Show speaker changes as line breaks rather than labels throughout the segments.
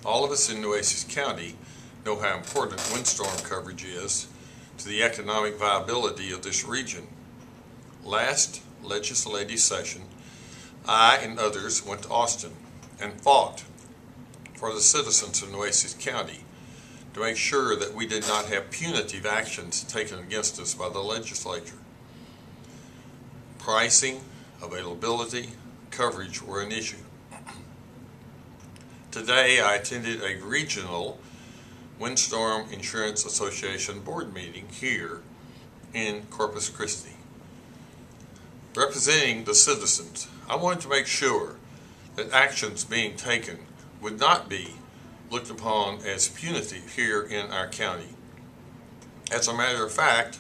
All of us in Nueces County know how important windstorm coverage is to the economic viability of this region. Last legislative session, I and others went to Austin and fought for the citizens of Nueces County to make sure that we did not have punitive actions taken against us by the legislature. Pricing, availability, coverage were an issue. Today I attended a regional Windstorm Insurance Association board meeting here in Corpus Christi. Representing the citizens, I wanted to make sure that actions being taken would not be looked upon as punitive here in our county. As a matter of fact,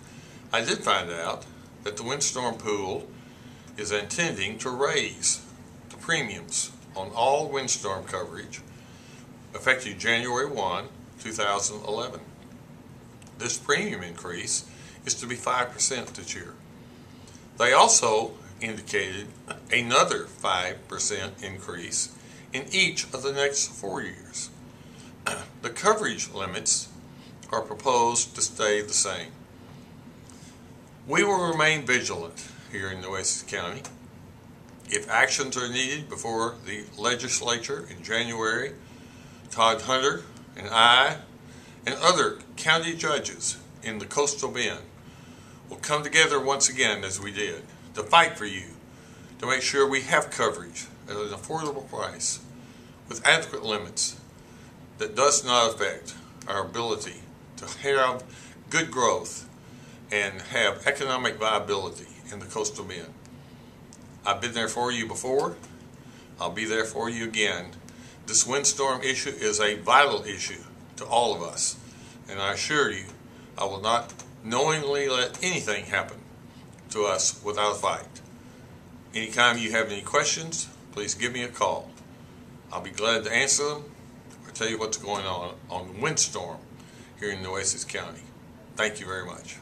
I did find out that the windstorm pool is intending to raise the premiums on all windstorm coverage effective January 1, 2011. This premium increase is to be 5% this year. They also indicated another 5% increase in each of the next 4 years. The coverage limits are proposed to stay the same. We will remain vigilant here in Nueces County. If actions are needed before the legislature in January, Todd Hunter and I and other county judges in the Coastal Bend will come together once again as we did to fight for you, to make sure we have coverage at an affordable price with adequate limits that does not affect our ability to have good growth and have economic viability in the Coastal Bend. I've been there for you before. I'll be there for you again. This windstorm issue is a vital issue to all of us, and I assure you I will not knowingly let anything happen to us without a fight. Anytime you have any questions, please give me a call. I'll be glad to answer them or tell you what's going on windstorm here in Nueces County. Thank you very much.